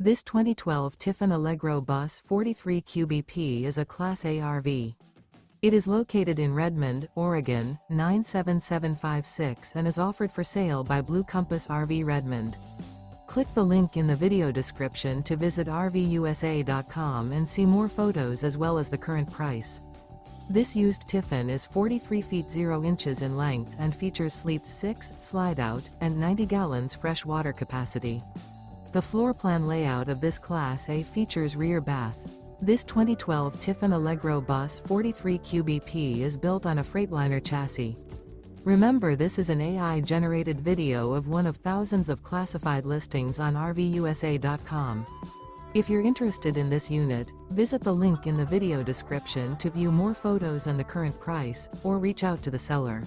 This 2012 Tiffin Allegro Bus 43 QBP is a Class A RV. It is located in Redmond, Oregon, 97756 and is offered for sale by Blue Compass RV Redmond. Click the link in the video description to visit RVUSA.com and see more photos as well as the current price. This used Tiffin is 43 feet 0 inches in length and features sleep 6, slide-out, and 90 gallons fresh water capacity. The floor plan layout of this Class A features rear bath. This 2012 Tiffin Allegro Bus 43 QBP is built on a Freightliner chassis. Remember, this is an AI-generated video of one of thousands of classified listings on RVUSA.com. If you're interested in this unit, visit the link in the video description to view more photos and the current price, or reach out to the seller.